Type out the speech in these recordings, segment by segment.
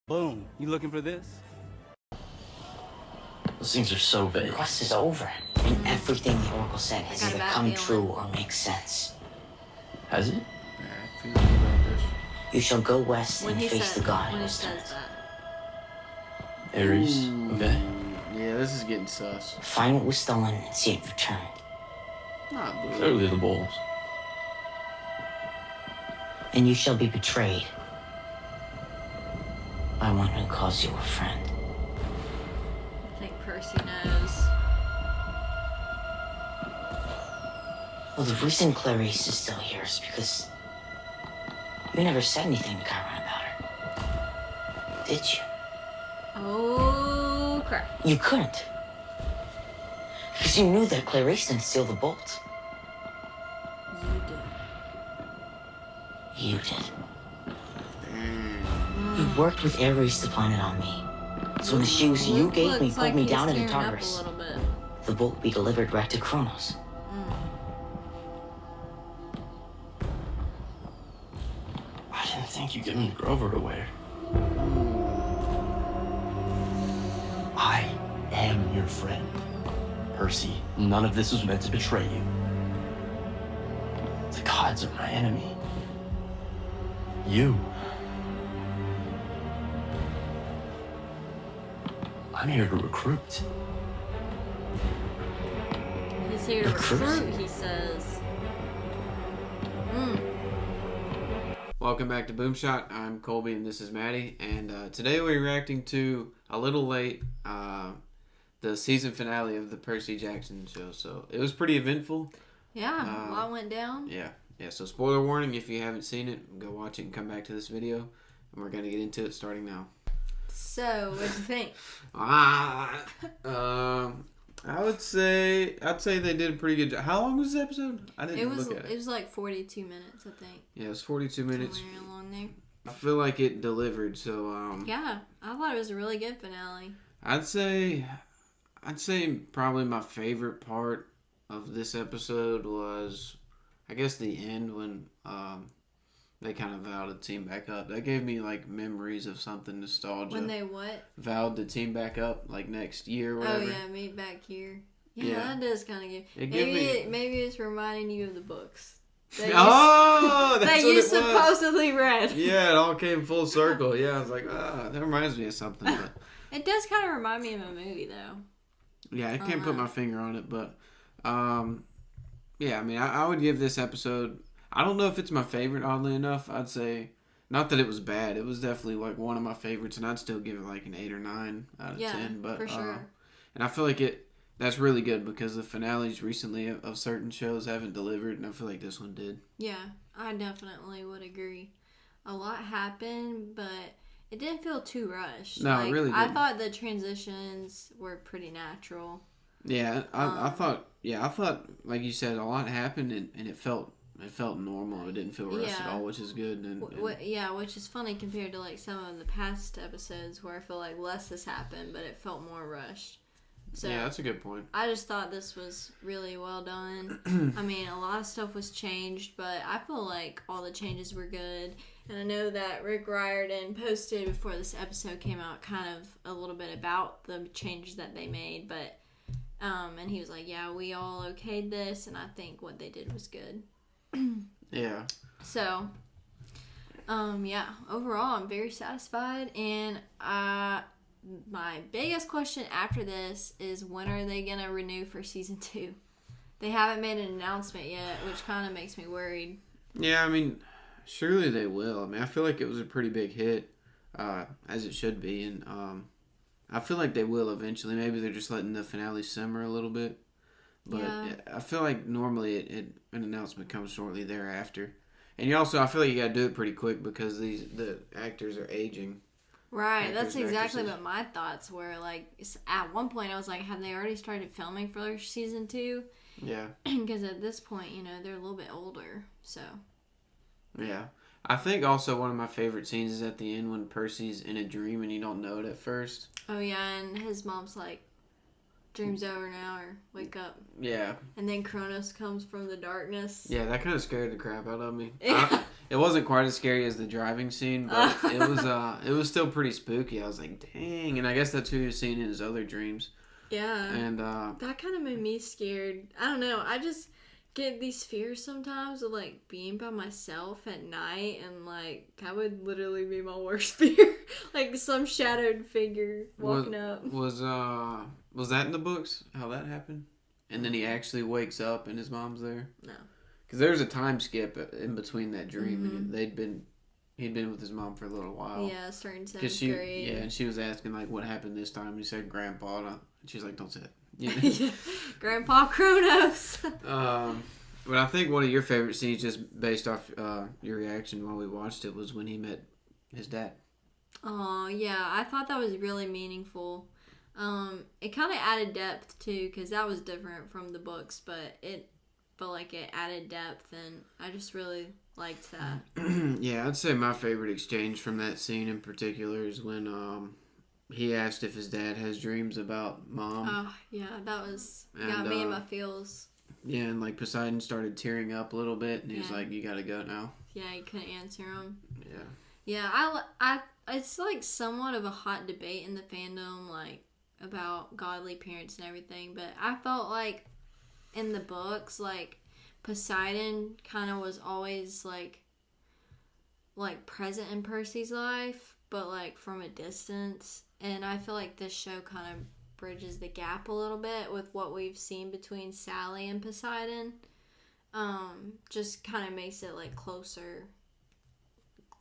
Boom. You looking for this? Those things are so vague. The quest is over, and everything the Oracle said has got a either bad come feeling. true or makes sense. Has it? Bad feeling about this. You shall go west When and he face the god when in he his says turns. that. Ares. Okay. Yeah, this is getting sus. Find what was stolen and see it return. Not blue. Clearly the bulls. And you shall be betrayed by one who calls you a friend. I think Percy knows. Well, the reason Clarice is still here is because you never said anything to Chiron about her. Did you? Oh, crap. You couldn't. Because you knew that Clarice didn't steal the bolt. You do. You did. You worked with Ares to plan it on me. So when the shoes you gave me pulled me down into Tartarus, the bolt would be delivered back to Kronos. I didn't think you given Grover to wear. I am your friend, Percy. None of this was meant to betray you. The gods are my enemy. You. I'm here to recruit. He's here to Recruit? recruit, he says. Welcome back to Boomshot. I'm Colby and this is Maddie. And today we're reacting to, a little late, the season finale of the Percy Jackson show. So it was pretty eventful. Yeah, a lot went down. Yeah, so spoiler warning, if you haven't seen it, go watch it and come back to this video. And we're going to get into it starting now. So, what'd you think? I'd say they did a pretty good job. How long was this episode? I didn't look at it. It was like 42 minutes, I think. Yeah, it was 42 minutes. Somewhere along there. I feel like it delivered. So Yeah, I thought it was a really good finale. I'd say probably my favorite part of this episode was, I guess, the end when they kind of vowed to team back up. That gave me like memories of something nostalgia. When they what? Vowed to team back up like next year or whatever. Oh yeah, meet back here. Yeah, Yeah. that does kind of give. It gave me- Maybe it's reminding you of the books. That Oh, that's that what you it was. supposedly read. Yeah, it all came full circle. Yeah, I was like, that reminds me of something. But It does kind of remind me of a movie, though. yeah, I can't put my finger on it, but yeah, I mean, I would give this episode. I don't know if it's my favorite. Oddly enough, I'd say not that it was bad. It was definitely like one of my favorites, and I'd still give it like an 8 or 9 out of 10. But for sure. and I feel like that's really good because the finales recently of certain shows haven't delivered, and I feel like this one did. Yeah, I definitely would agree. A lot happened, but it didn't feel too rushed. No, it really I didn't. thought the transitions were pretty natural. Yeah, I thought like you said, a lot happened, and it felt normal. It didn't feel rushed at all, which is good. And Which is funny compared to like some of the past episodes where I feel like less has happened, but it felt more rushed. So yeah, that's a good point. I just thought this was really well done. I mean, a lot of stuff was changed, but I feel like all the changes were good. And I know that Rick Riordan posted before this episode came out kind of a little bit about the changes that they made, but and he was like, yeah, we all okayed this, and I think what they did was good. Yeah. So, yeah, overall, I'm very satisfied, and my biggest question after this is when are they going to renew for season 2? They haven't made an announcement yet, which kind of makes me worried. Yeah, I mean, surely they will. I mean, I feel like it was a pretty big hit, as it should be, and I feel like they will eventually. Maybe they're just letting the finale simmer a little bit. But Yeah. I feel like normally an announcement comes shortly thereafter. And I feel like you got to do it pretty quick because the actors are aging. Right, that's Actors and exactly actresses. what my thoughts were. Like, at one point, I was like, have they already started filming for season 2? Yeah. Because at this point, they're a little bit older, so. Yeah. I think also one of my favorite scenes is at the end when Percy's in a dream and you don't know it at first. Oh, yeah, and his mom's like, dream's over now, or wake up. Yeah. And then Kronos comes from the darkness. Yeah, that kind of scared the crap out of me. Yeah. It wasn't quite as scary as the driving scene, but it was still pretty spooky. I was like, dang, and I guess that's who he was seeing in his other dreams. Yeah. And that kind of made me scared. I don't know. I just get these fears sometimes of like being by myself at night, and like that would literally be my worst fear. Like some shadowed figure walking up. Was that in the books? How that happened? And then he actually wakes up and his mom's there? No. Because there's a time skip in between that dream, and he'd been with his mom for a little while. Yeah, starting 7th grade. Yeah, and she was asking like what happened this time. And he said Grandpa, and she's like, don't say it. Yeah. Grandpa Kronos. But I think one of your favorite scenes, just based off your reaction while we watched it, was when he met his dad. Oh yeah, I thought that was really meaningful. It kind of added depth too, because that was different from the books, but it added depth, and I just really liked that. Yeah, I'd say my favorite exchange from that scene in particular is when he asked if his dad has dreams about mom. Oh yeah, that got me in my feels. Yeah, and like Poseidon started tearing up a little bit, and he was like, "You gotta go now." Yeah, he couldn't answer him. Yeah. Yeah, I it's like somewhat of a hot debate in the fandom, like about godly parents and everything, but I felt like in the books, like Poseidon kind of was always like present in Percy's life, but like from a distance, and I feel like this show kind of bridges the gap a little bit with what we've seen between Sally and Poseidon. Just kind of makes it like closer,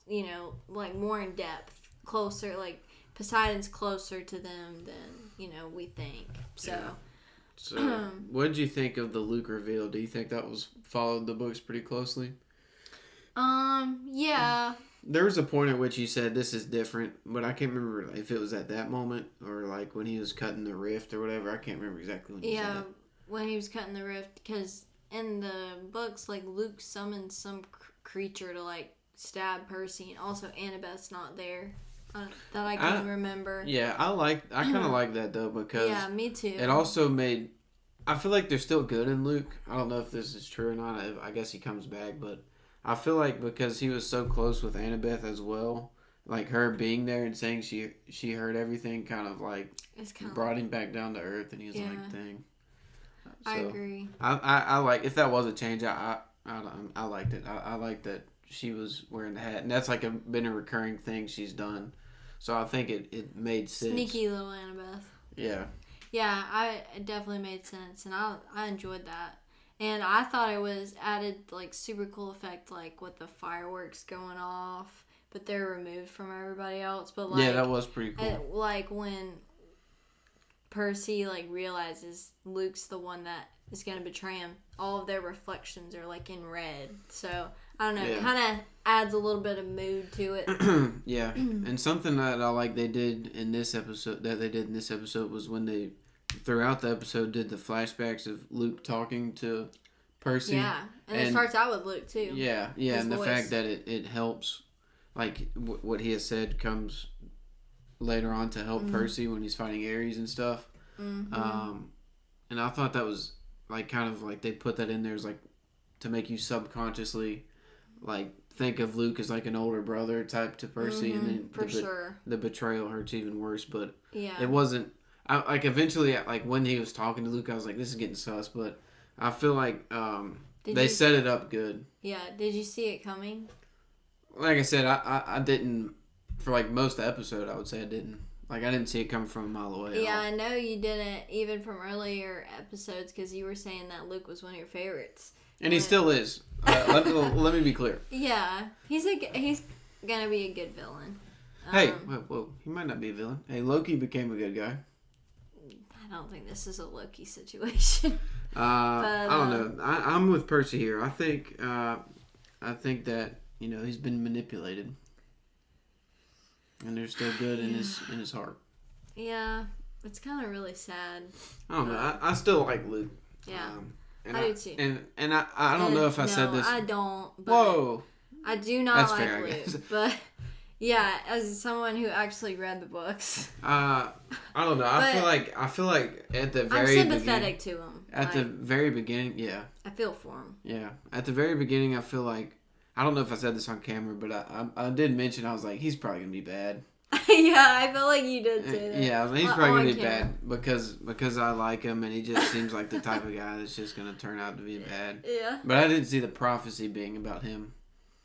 like more in depth, closer, like Poseidon's closer to them than we think. So yeah. So what did you think of the Luke reveal? Do you think that followed the books pretty closely? Yeah. There was a point at which he said this is different, but I can't remember if it was at that moment or like when he was cutting the rift or whatever. I can't remember exactly when he said that. When he was cutting the rift, because in the books, like Luke summons some creature to like stab Percy, and also Annabeth's not there that I can remember. Yeah, I kind of like that though, because yeah, me too. It also made, I feel like they're still good in Luke. I don't know if this is true or not. I guess he comes back, but I feel like because he was so close with Annabeth as well, like her being there and saying she heard everything kind of like brought him back down to earth, and he was like, dang. So, I agree. I like, if that was a change, I liked it. I liked that she was wearing the hat, and that's like been a recurring thing she's done. So I think it made sense. Sneaky little Annabeth. Yeah. Yeah, it definitely made sense, and I enjoyed that. And I thought it was added like super cool effect, like with the fireworks going off, but they're removed from everybody else. But like, yeah, that was pretty cool. Like when Percy like realizes Luke's the one that is gonna betray him, all of their reflections are like in red. So I don't know, it kind of adds a little bit of mood to it. Yeah, and something that I like they did in this episode was when they, throughout the episode, did the flashbacks of Luke talking to Percy. Yeah, and it starts out with Luke too. Yeah, His and voice. The fact that it helps, like what he has said comes later on to help Percy when he's fighting Ares and stuff. Mm-hmm. And I thought that was like kind of like they put that in there as like to make you subconsciously like think of Luke as like an older brother type to Percy, and then the betrayal hurts even worse. But it wasn't. Like eventually, like when he was talking to Luke, I was like, "This is getting sus." But I feel like they set it up good. Yeah. Did you see it coming? Like I said, I didn't for like most of the episode. I would say I didn't. Like I didn't see it coming from a mile away. Yeah, I know you didn't even from earlier episodes because you were saying that Luke was one of your favorites, and he still is. Let me be clear. Yeah, he's gonna be a good villain. Hey, whoa, he might not be a villain. Hey, Loki became a good guy. I don't think this is a Loki situation. I don't know. I'm with Percy here. I think that he's been manipulated, and there's still good in his heart. Yeah, it's kind of really sad. I don't know. I still like Luke. Yeah, I do too. And I don't know if I said this. I don't. But Whoa. I do not That's like fair, Luke, but. Yeah, as someone who actually read the books. I don't know. I feel like at the very I'm sympathetic to him. At the very beginning, yeah. I feel for him. Yeah. At the very beginning, I feel like I don't know if I said this on camera, but I did mention, I was like, he's probably gonna be bad. Yeah, I feel like you did say that. Yeah, he's probably gonna be camera. bad because I like him, and he just seems like the type of guy that's just gonna turn out to be bad. Yeah. But I didn't see the prophecy being about him.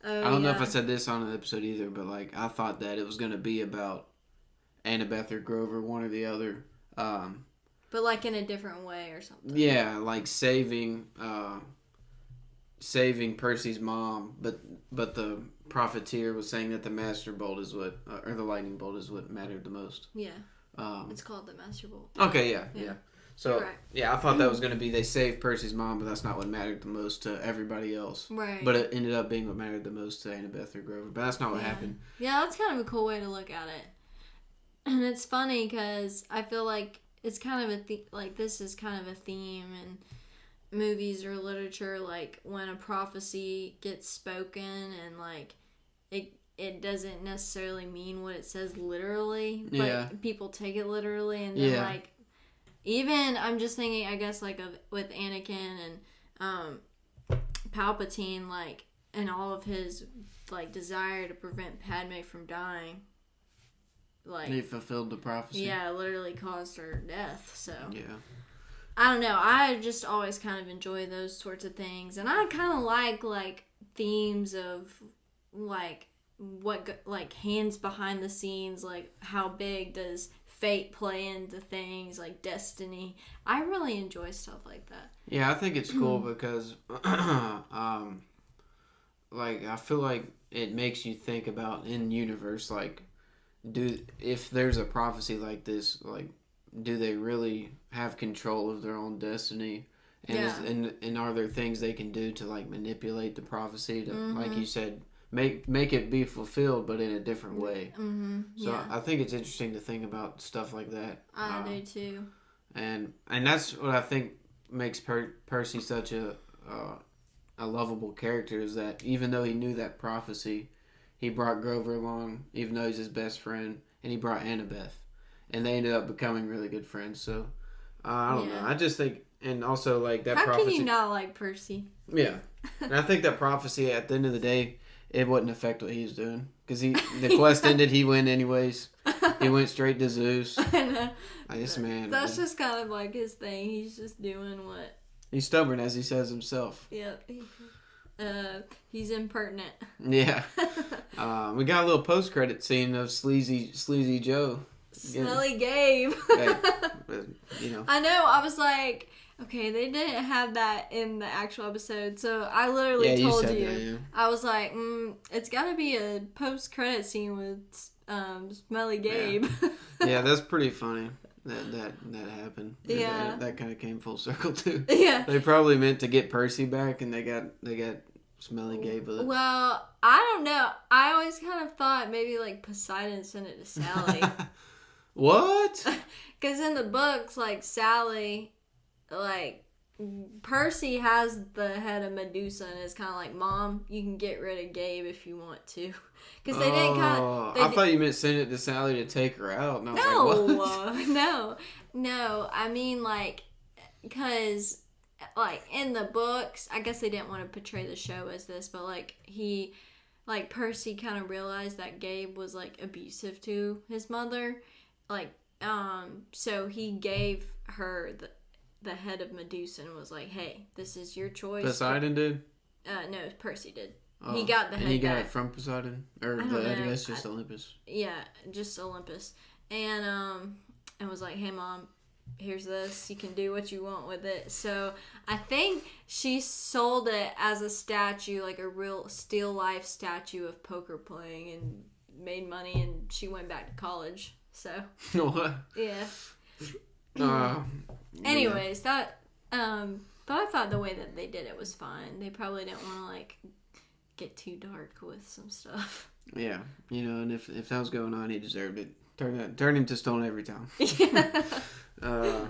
Oh, I don't know if I said this on an episode either, but like I thought that it was gonna be about Annabeth or Grover, one or the other. But like in a different way or something. Yeah, like saving Percy's mom, but the profiteer was saying that the master bolt is what, or the lightning bolt is what mattered the most. Yeah. It's called the master bolt. Okay, yeah. So Correct. yeah, I thought that was going to be they saved Percy's mom, but that's not what mattered the most to everybody else. Right. But it ended up being what mattered the most to Annabeth or Grover. But that's not what happened. Yeah, that's kind of a cool way to look at it. And it's funny because I feel like it's kind of this is kind of a theme in movies or literature, like when a prophecy gets spoken and like it doesn't necessarily mean what it says literally, but people take it literally, and then like even I'm just thinking, I guess, like with Anakin and Palpatine, like, and all of his like desire to prevent Padme from dying. Like, They fulfilled the prophecy. Yeah, literally caused her death. So Yeah. I don't know. I just always kind of enjoy those sorts of things, and I kind of like themes of like like hands behind the scenes, like how big does fate play into things, like destiny. I really enjoy stuff like that. Yeah, I think it's cool because, like, I feel like it makes you think about in universe, like, if there's a prophecy like this, like, do they really have control of their own destiny? And and are there things they can do to like manipulate the prophecy to, like you said, make it be fulfilled, but in a different way? So I think it's interesting to think about stuff like that. I do too. And that's what I think makes Percy such a lovable character, is that even though he knew that prophecy, he brought Grover along, even though he's his best friend, and he brought Annabeth, and they ended up becoming really good friends. So I don't know. I just think, and also like that. How prophecy, can you not like Percy? Yeah, and I think that prophecy at the end of the day, it wouldn't affect what he was doing, because the quest ended. He went anyways. He went straight to Zeus. I know. This man. That's just kind of like his thing. He's just doing what. He's stubborn, as he says himself. Yep. He's impertinent. Yeah. We got a little post-credit scene of Sleazy Joe. Smelly Gabe. You know. I know. I was like, okay, they didn't have that in the actual episode, so I literally told you. That, yeah. I was like, it's got to be a post-credit scene with Smelly Gabe. Yeah, that's pretty funny. That happened. Yeah. That kind of came full circle too. Yeah. They probably meant to get Percy back, and they got Smelly Gabe with it. Well, I don't know. I always kind of thought maybe like Poseidon sent it to Sally. What? Because in the books, like Sally, like Percy has the head of Medusa, and it's kind of like, Mom, you can get rid of Gabe if you want to. Because they didn't kind of. I thought you meant send it to Sally to take her out. And I was like, what? No. I mean, like, because, like, in the books, I guess they didn't want to portray the show as this, but, like, Percy kind of realized that Gabe was, like, abusive to his mother. Like, so he gave her the head of Medusa and was like, hey, this is your choice. Poseidon did? No, Percy did. Oh, He got the head. And he got it from Poseidon? Or I guess just Olympus? Yeah, just Olympus. And was like, hey, Mom, here's this. You can do what you want with it. So I think she sold it as a statue, like a real still life statue of poker playing, and made money, and she went back to college. So. What? Yeah. Anyways, that. But I thought the way that they did it was fine. They probably didn't want to, like, get too dark with some stuff. Yeah, you know, and if that was going on, he deserved it. Turn him to stone every time. Yeah.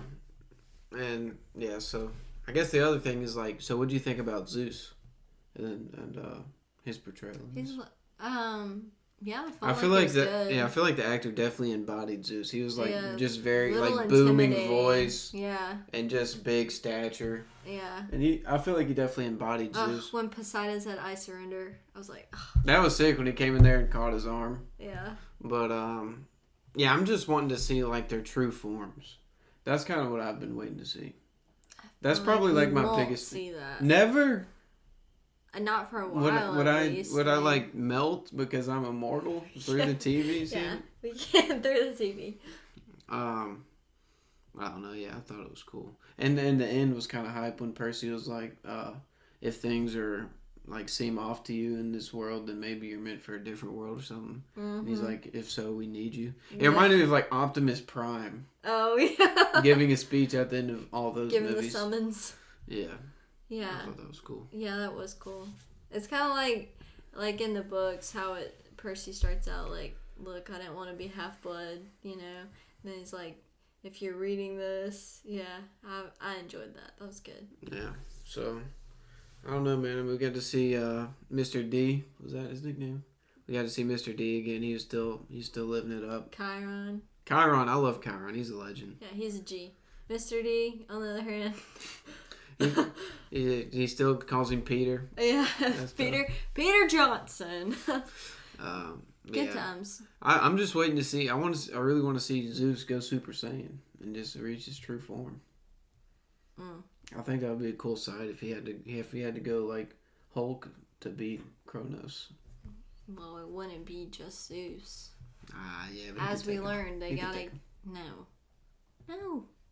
And yeah, so I guess the other thing is, like, so what do you think about Zeus and his portrayal? Yeah, I feel like that. good. Yeah, I feel like the actor definitely embodied Zeus. He was like just very Little like booming intimidating. voice. Yeah. And just big stature. Yeah. And I feel like he definitely embodied Zeus. When Poseidon said, "I surrender," I was like, that was sick when he came in there and caught his arm. Yeah. But yeah, I'm just wanting to see like their true forms. That's kind of what I've been waiting to see. That's probably like my biggest. See that? Never. Not for a while. Would I like melt because I'm immortal through the TV? Yeah, we can through the TV. I don't know. Yeah, I thought it was cool. And then the end was kind of hype when Percy was like, "If things are like seem off to you in this world, then maybe you're meant for a different world or something." Mm-hmm. And he's like, "If so, we need you." It reminded me of like Optimus Prime. Oh yeah. Giving a speech at the end of all those movies. Giving the summons. Yeah. Yeah. I thought that was cool. Yeah, that was cool. It's kind of like in the books how Percy starts out like, "Look, I didn't want to be half-blood," you know. And then he's like, "If you're reading this," yeah, I enjoyed that. That was good. Yeah. So, I don't know, man. We got to see Mr. D. Was that his nickname? We got to see Mr. D again. He's still living it up. Chiron. I love Chiron. He's a legend. Yeah, he's a G. Mr. D, on the other hand. he still calls him Peter. Yeah, Peter Johnson. Good times. I'm just waiting to see. I really want to see Zeus go Super Saiyan and just reach his true form. I think that would be a cool sight if he had to go like Hulk to beat Kronos. Well, it wouldn't be just Zeus. Yeah. As we learned, they gotta no.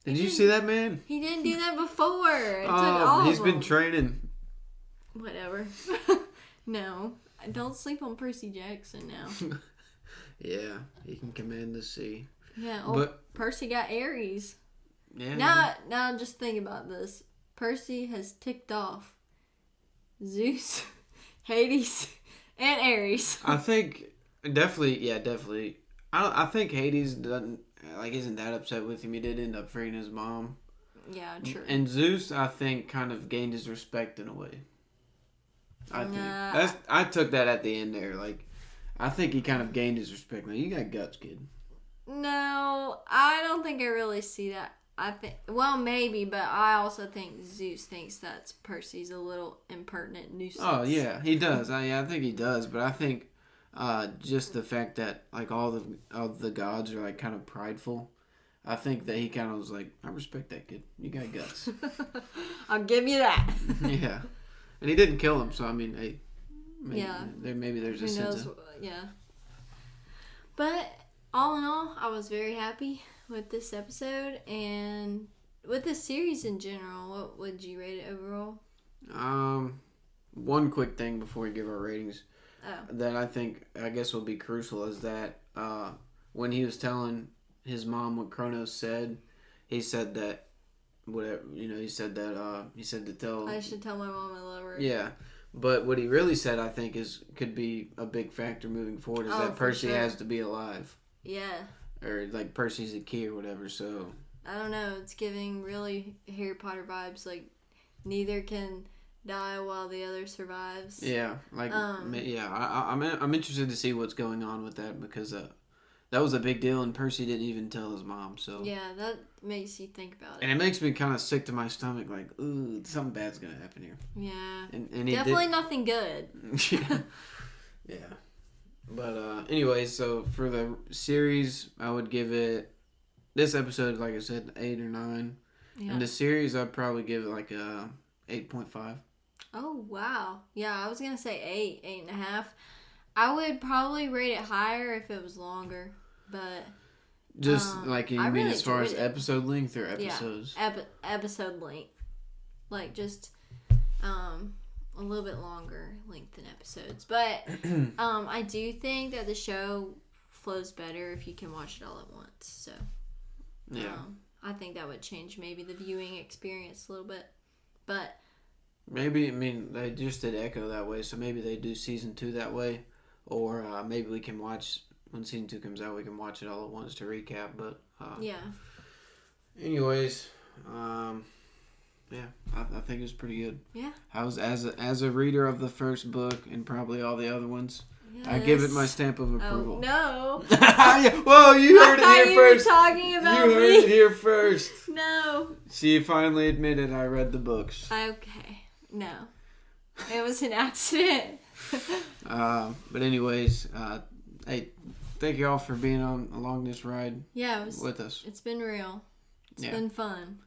Did you see that man? He didn't do that before. It took all he's of been them. training. Whatever. No, don't sleep on Percy Jackson now. Yeah, he can command the sea. Yeah, but Percy got Ares. Yeah. Now just think about this. Percy has ticked off Zeus, Hades, and Ares. I think definitely. I think Hades isn't that upset with him. He did end up freeing his mom. Yeah, true. And Zeus, I think, kind of gained his respect in a way. I took that at the end there. Like, I think he kind of gained his respect. Like, you got guts, kid. No, I don't think I really see that. I think, well, maybe, but I also think Zeus thinks that Percy's a little impertinent nuisance. Oh yeah, he does. I think he does. But I think just the fact that like all the gods are like kind of prideful. I think that he kind of was like, I respect that kid. You got guts. I'll give you that. Yeah, and he didn't kill him. So I mean, hey, maybe there's a sense of... Yeah. But all in all, I was very happy with this episode and with this series in general. What would you rate it overall? One quick thing before we give our ratings that I guess will be crucial is that when he was telling his mom what Kronos said, he said that whatever, he said to tell... I should tell my mom I love her. Yeah. But what he really said, I think, could be a big factor moving forward is that Percy has to be alive. Yeah. Or, like, Percy's the key or whatever, so... I don't know. It's giving really Harry Potter vibes. Like, neither can die while the other survives. Yeah. Like, I'm interested to see what's going on with that because that was a big deal and Percy didn't even tell his mom, so... Yeah, that makes you think about it. And it makes me kind of sick to my stomach, like, ooh, something bad's gonna happen here. Yeah. And definitely nothing good. Yeah. But anyway, so for the series, I would give it, this episode, like I said, 8 or 9. Yeah. And the series, I'd probably give it like a 8.5. Oh, wow. Yeah, I was going to say 8.5. I would probably rate it higher if it was longer, but... Just like, you mean really as far as episode length or episodes? Yeah, episode length. Like, just... a little bit longer length than episodes, but I do think that the show flows better if you can watch it all at once. So yeah, I think that would change maybe the viewing experience a little bit. But maybe, I mean, they just did Echo that way, so maybe they do season 2 that way, or maybe we can watch when season 2 comes out. We can watch it all at once to recap. But yeah. Anyways, yeah, I think it was pretty good. Yeah. I was as a reader of the first book and probably all the other ones. I give it my Yes. stamp of Oh, approval. no. Whoa, you heard I thought it here you first. were talking about You heard me. it here first. No. She finally admitted I read the books. Okay. No. It was an accident. But anyways, hey, thank you all for being along this ride Yeah, with us. it's been real. It's Yeah. been fun.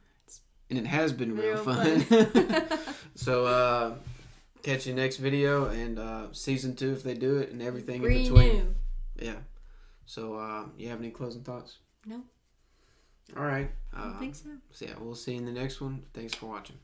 And it has been real Real fun. fun. So, catch you next video and season 2 if they do it and everything in Renew. between. Yeah. So, you have any closing thoughts? No. All right. I don't think so. So yeah, we'll see you in the next one. Thanks for watching.